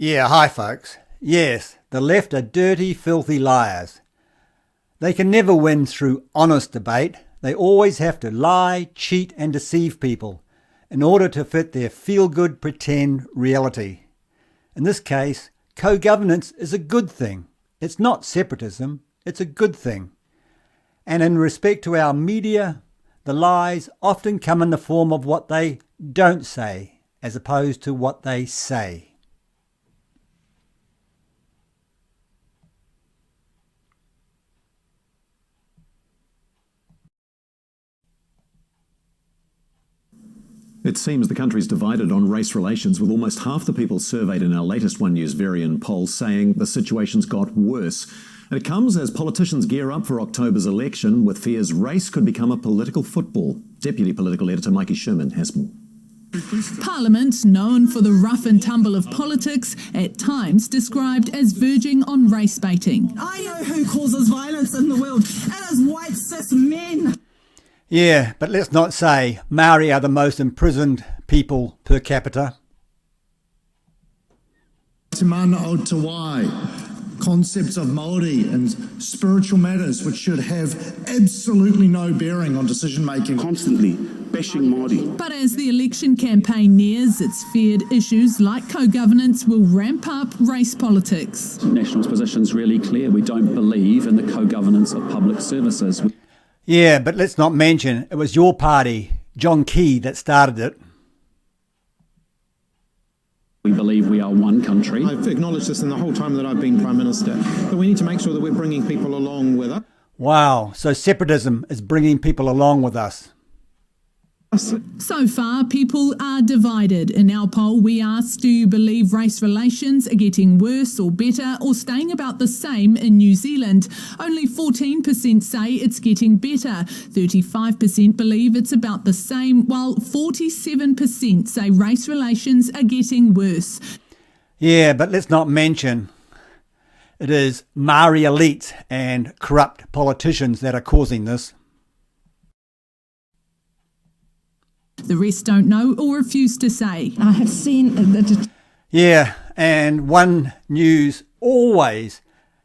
Yeah, hi folks. Yes, the left are dirty, filthy liars. They can never win through honest debate. They always have to lie, cheat and deceive people in order to fit their feel-good pretend reality. In this case, co-governance is a good thing. It's not separatism, it's a good thing. And in respect to our media, the lies often come in the form of what they don't say, as opposed to what they say. It seems the country's divided on race relations, with almost half the people surveyed in our latest One News Varian poll saying the situation's got worse. And it comes as politicians gear up for October's election, with fears race could become a political football. Deputy Political Editor Mikey Sherman has more. Parliament, known for the rough and tumble of politics, at times described as verging on race baiting. I know who causes violence in the world. It is white cis men. Yeah, but let's not say Maori are the most imprisoned people per capita. Te mana o te wai, concepts of Māori and spiritual matters which should have absolutely no bearing on decision making. Constantly bashing Māori. But as the election campaign nears, it's feared issues like co-governance will ramp up race politics. National's position's really clear. We don't believe in the co-governance of public services. Yeah, but let's not mention it was your party, John Key, that started it. We believe we are one country. I've acknowledged this in the whole time that I've been Prime Minister, but we need to make sure that we're bringing people along with us. Wow, so separatism is bringing people along with us. So far, people are divided. In our poll, we asked, do you believe race relations are getting worse or better or staying about the same in New Zealand? Only 14% say it's getting better. 35% believe it's about the same, while 47% say race relations are getting worse. Yeah, but let's not mention it is Maori elites and corrupt politicians that are causing this. The rest don't know or refuse to say. I have seen that. Yeah, and One News always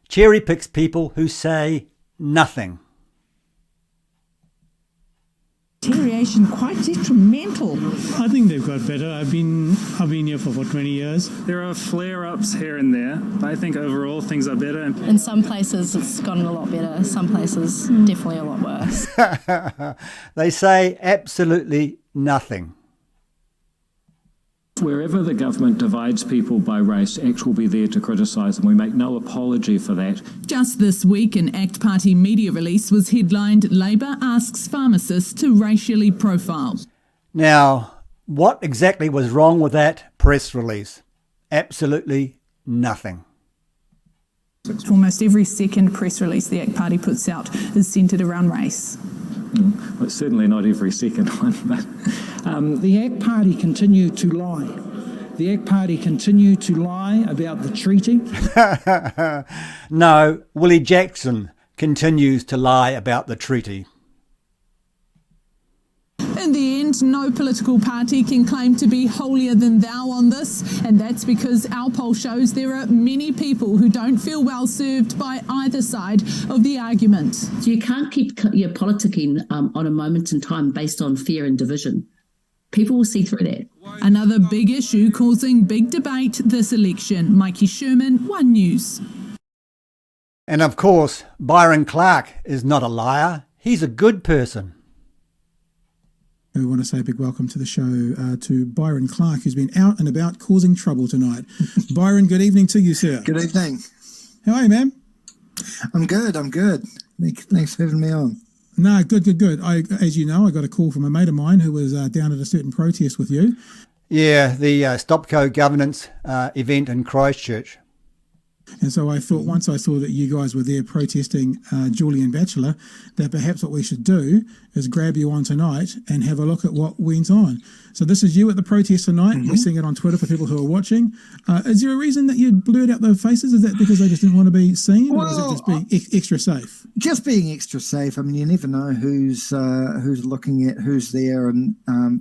cherry picks people who say nothing. Deterioration quite detrimental. I think they've got better. I've been here for 20 years. There are flare-ups here and there, but I think overall things are better. In some places it's gotten a lot better, some places definitely a lot worse. They say absolutely nothing. Wherever the government divides people by race, ACT will be there to criticise, and we make no apology for that. Just this week, an ACT Party media release was headlined, Labour asks pharmacists to racially profile. Now, what exactly was wrong with that press release? Absolutely nothing. Almost every second press release the ACT Party puts out is centred around race. Well, it's certainly not every second one, but the ACT Party continue to lie. The ACT Party continue to lie about the treaty. No, Willie Jackson continues to lie about the treaty. In the end, no political party can claim to be holier than thou on this, and that's because our poll shows there are many people who don't feel well served by either side of the argument. So you can't keep your politicking on a moment in time based on fear and division. People will see through that. Another big issue causing big debate this election. Mikey Sherman, One News. And of course, Byron Clark is not a liar. He's a good person. We want to say a big welcome to the show to Byron Clark, who's been out and about causing trouble tonight. Byron, good evening to you, sir. Good evening. How are you, man? I'm good. Thanks for having me on. No, good. As you know, I got a call from a mate of mine who was down at a certain protest with you. Yeah, the Stop Co-Governance event in Christchurch. And so I thought, once I saw that you guys were there protesting Julian Batchelor, that perhaps what we should do is grab you on tonight and have a look at what went on. So this is you at the protest tonight. We're seeing it on Twitter for people who are watching. Is there a reason that you blurred out the faces? Is that because they just didn't want to be seen, or is it just being extra safe? Just being extra safe. I mean, you never know who's looking at who's there, and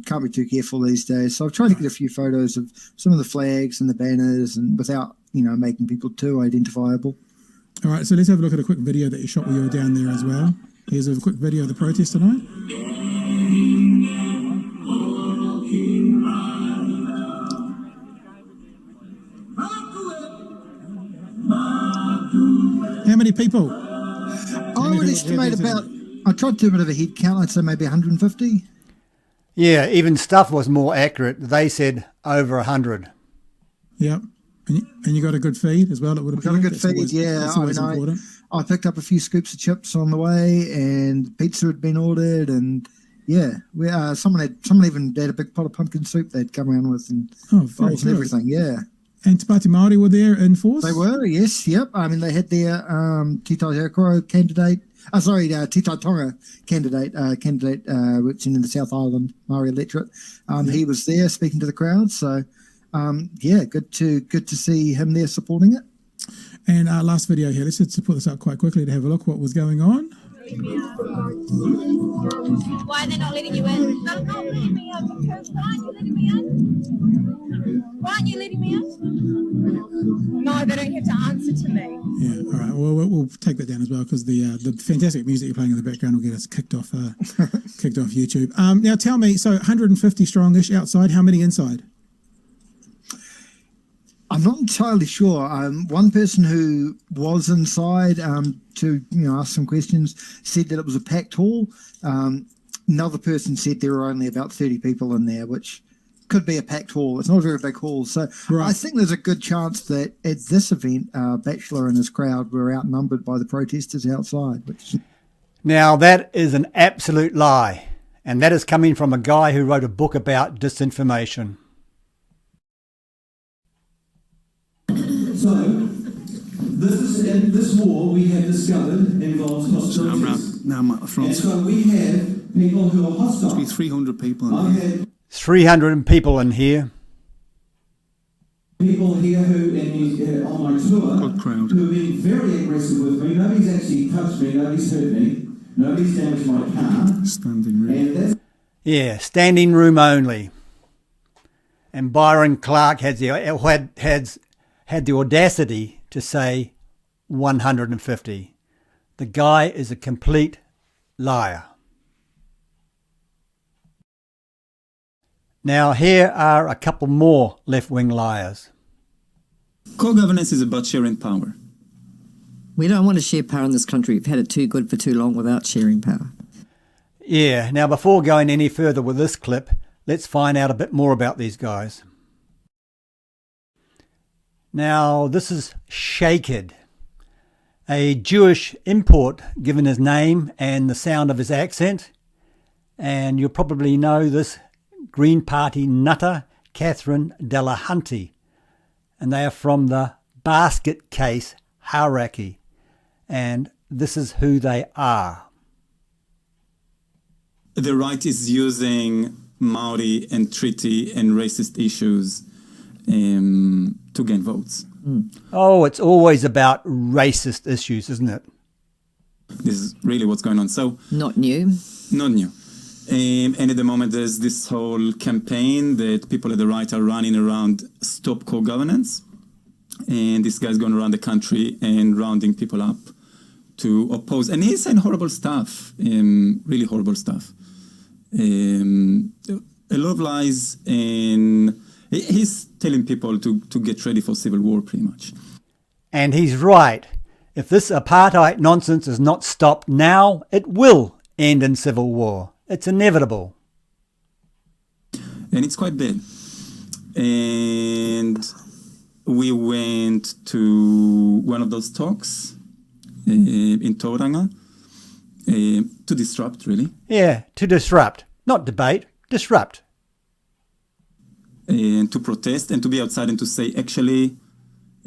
can't be too careful these days. So I've tried to get a few photos of some of the flags and the banners, and without making people too identifiable. All right, so let's have a look at a quick video that you shot when you were down there as well. Here's a quick video of the protest tonight. How many people? I would estimate I tried to do a bit of a head count. I'd say maybe 150. Yeah, even Stuff was more accurate. They said over 100. Yep. And you got a good feed as well? It would have got a good feed, yeah. I picked up a few scoops of chips on the way, and pizza had been ordered, and yeah, someone even had a big pot of pumpkin soup they'd come around with, and bowls and everything, yeah. And Te Pāti Māori were there in force? They were, yes, yep. I mean, they had their Te Tai Harakoro candidate, Te Tai Tonga candidate, which in the South Island Māori electorate. He was there speaking to the crowd, so good to see him there supporting it. And last video here, let's just put this up quite quickly to have a look what was going on. Why are they not letting you in? They're not letting me in because why aren't you letting me in? Why aren't you letting me in? No, they don't have to answer to me. Yeah, all right. Well, we'll take that down as well because the fantastic music you're playing in the background will get us kicked off YouTube. Now tell me, so 150 strongish outside, how many inside? I'm not entirely sure. One person who was inside to ask some questions said that it was a packed hall. Another person said there were only about 30 people in there, which could be a packed hall. It's not a very big hall. So I think there's a good chance that at this event, Batchelor and his crowd were outnumbered by the protesters outside. Now, that is an absolute lie. And that is coming from a guy who wrote a book about disinformation. So, this war we have discovered involves hostilities. And so we have people who are hostile. Must be 300 people in here. 300 people in here. People here who, on my tour, who have been very aggressive with me. Nobody's actually touched me, nobody's hurt me, nobody's damaged my car. Standing room. Yeah, standing room only. And Byron Clark had the audacity to say 150. The guy is a complete liar. Now here are a couple more left-wing liars. Co-governance is about sharing power. We don't want to share power in this country. We've had it too good for too long without sharing power. Yeah, now before going any further with this clip, let's find out a bit more about these guys. Now, this is Shaked, a Jewish import given his name and the sound of his accent. And you'll probably know this Green Party nutter, Catherine Delahunty. And they are from the basket case hierarchy. And this is who they are. The right is using Maori and treaty and racist issues to gain votes. Oh, it's always about racist issues, isn't it? This is really what's going on. So not new. Not new. And at the moment, there's this whole campaign that people at the right are running around stop co-governance. And this guy's going around the country and rounding people up to oppose. And he's saying horrible stuff, really horrible stuff. A lot of lies, and he's telling people to get ready for civil war, pretty much. And he's right. If this apartheid nonsense is not stopped now, it will end in civil war. It's inevitable. And it's quite bad. And we went to one of those talks in Tauranga to disrupt, really. Yeah, to disrupt. Not debate, disrupt. And to protest and to be outside and to say, actually,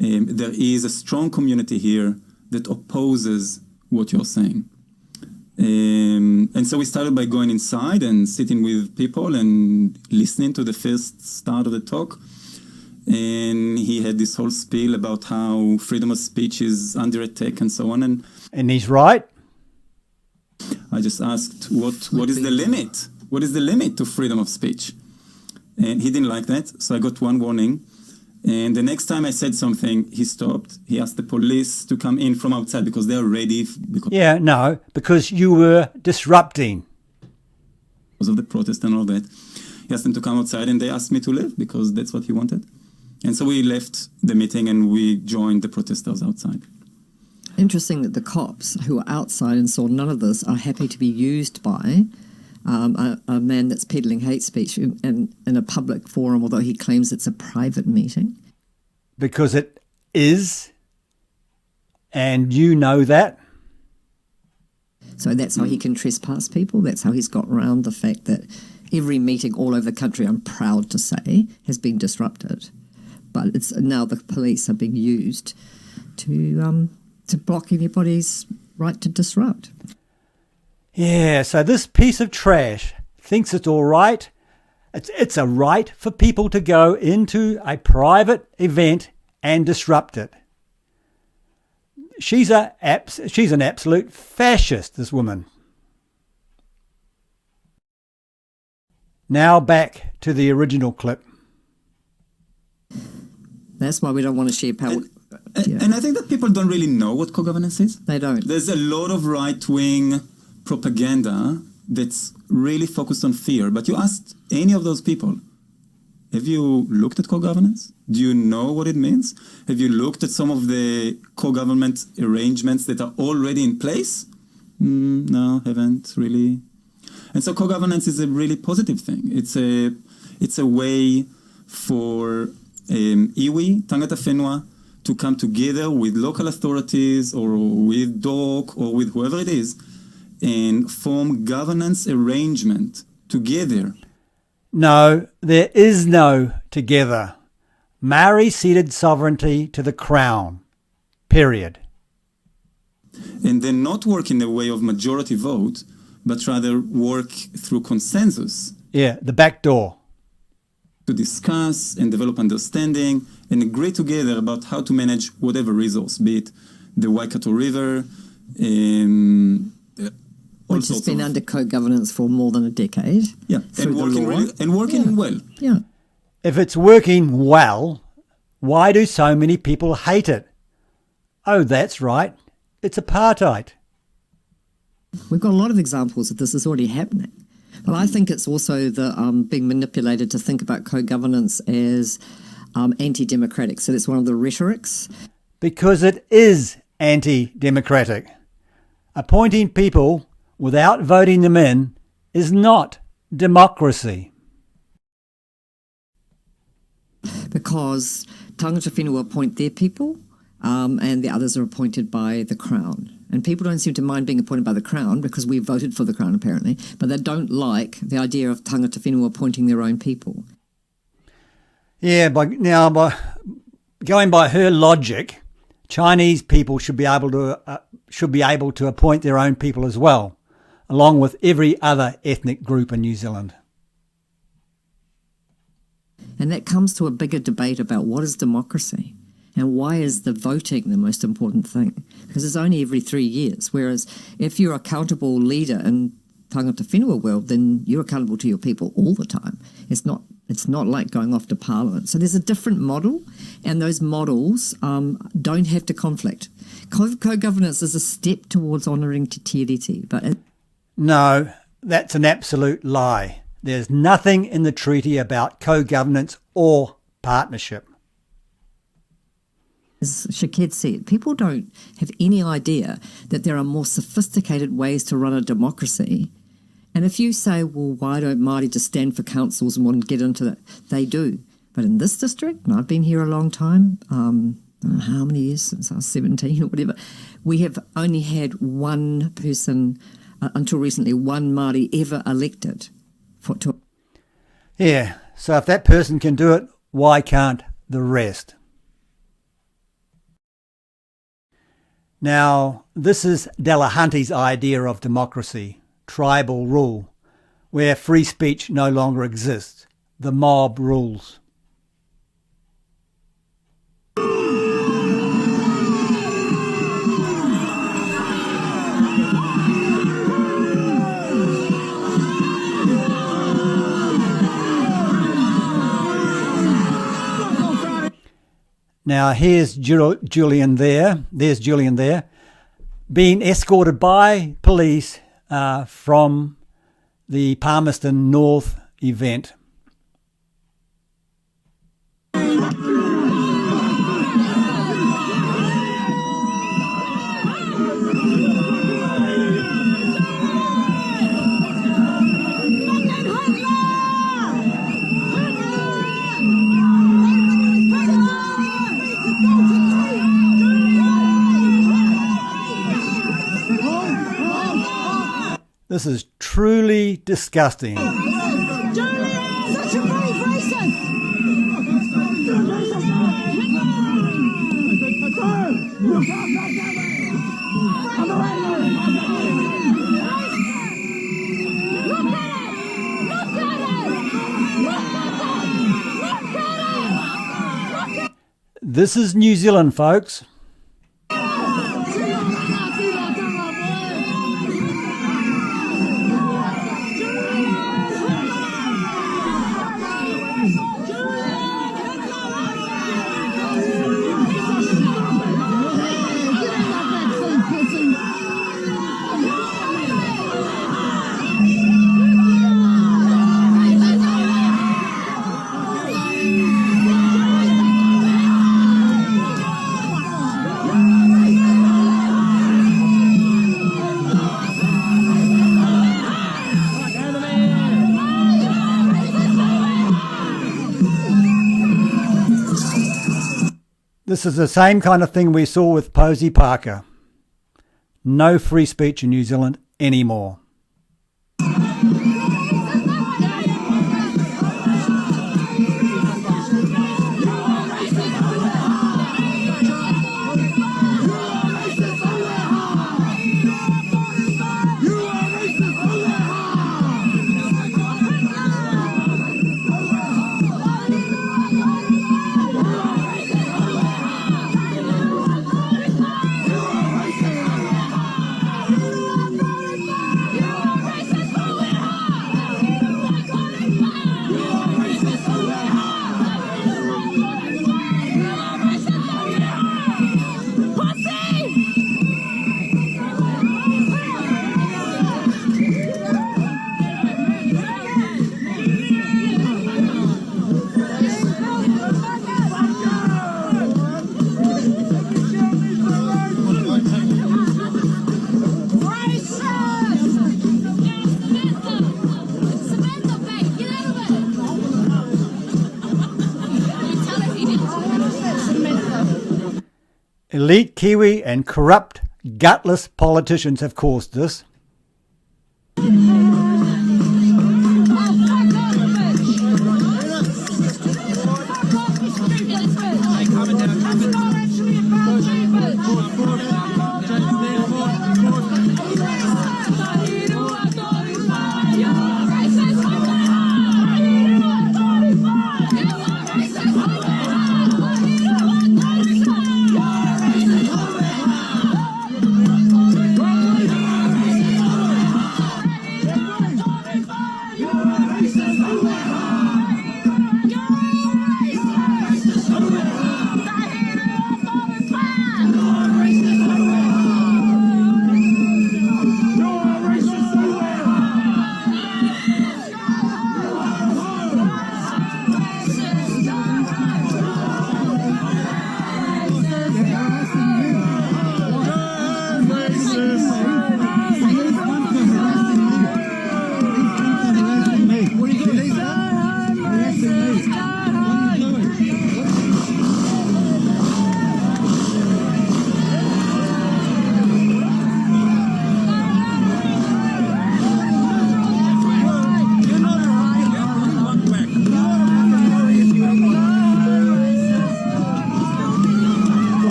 there is a strong community here that opposes what you're saying. And so we started by going inside and sitting with people and listening to the first start of the talk. And he had this whole spiel about how freedom of speech is under attack and so on. And he's right. I just asked, what is the limit? What is the limit to freedom of speech? And he didn't like that, so I got one warning. And the next time I said something, he stopped. He asked the police to come in from outside because they're ready. Because you were disrupting. Because of the protest and all that. He asked them to come outside and they asked me to leave because that's what he wanted. And so we left the meeting and we joined the protesters outside. Interesting that the cops who are outside and saw none of this are happy to be used by a man that's peddling hate speech in a public forum, although he claims it's a private meeting. Because it is, and you know that. So that's how he can trespass people. That's how he's got around the fact that every meeting all over the country, I'm proud to say, has been disrupted. But it's now the police are being used to block anybody's right to disrupt. Yeah, so this piece of trash thinks it's all right. It's a right for people to go into a private event and disrupt it. She's an absolute fascist, this woman. Now back to the original clip. That's why we don't want to share power. And I think that people don't really know what co-governance is. They don't. There's a lot of right-wing propaganda that's really focused on fear. But you asked any of those people, have you looked at co-governance? Do you know what it means? Have you looked at some of the co-government arrangements that are already in place? No, haven't really. And so co-governance is a really positive thing. It's a way for Iwi, Tangata Whenua, to come together with local authorities or with DOC or with whoever it is and form governance arrangement together. No, there is no together. Maori ceded sovereignty to the Crown. Period. And then not work in the way of majority vote, but rather work through consensus. Yeah, the back door. To discuss and develop understanding and agree together about how to manage whatever resource, be it the Waikato River, which has been under co-governance for more than a decade. Yeah, and working well. Yeah. If it's working well, why do so many people hate it? Oh, that's right. It's apartheid. We've got a lot of examples of this is already happening. But I think it's also being manipulated to think about co-governance as anti-democratic. So that's one of the rhetorics. Because it is anti-democratic. Appointing people without voting them in is not democracy. Because tangata whenua appoint their people and the others are appointed by the Crown. And people don't seem to mind being appointed by the Crown because we voted for the Crown apparently, but they don't like the idea of tangata whenua appointing their own people. Yeah, by going by her logic, Chinese people should be able to appoint their own people as well, along with every other ethnic group in New Zealand. And that comes to a bigger debate about what is democracy and why is the voting the most important thing? Because it's only every 3 years, whereas if you're accountable leader in tangata whenua world, then you're accountable to your people all the time. It's not like going off to Parliament. So there's a different model, and those models don't have to conflict. Co-governance is a step towards honouring te tiriti, but no, that's an absolute lie. There's nothing in the treaty about co-governance or partnership. As Shaked said, people don't have any idea that there are more sophisticated ways to run a democracy. And if you say, well, why don't Māori just stand for councils and want to get into that? They do. But in this district, and I've been here a long time, I don't know how many years, since I was 17 or whatever, we have only had one person, until recently, one Māori ever elected. Yeah, so if that person can do it, why can't the rest? Now, this is Delahunty's idea of democracy, tribal rule, where free speech no longer exists. The mob rules. Now here's Julian there. There's Julian there, being escorted by police from the Palmerston North event. This is truly disgusting. This is New Zealand, folks. This is the same kind of thing we saw with Posey Parker. No free speech in New Zealand anymore. Elite Kiwi and corrupt, gutless politicians have caused this.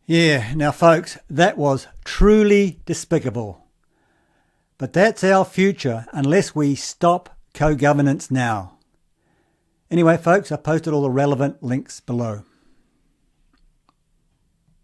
Yeah, now folks, that was truly despicable. But that's our future unless we stop co-governance now. Anyway, folks, I posted all the relevant links below.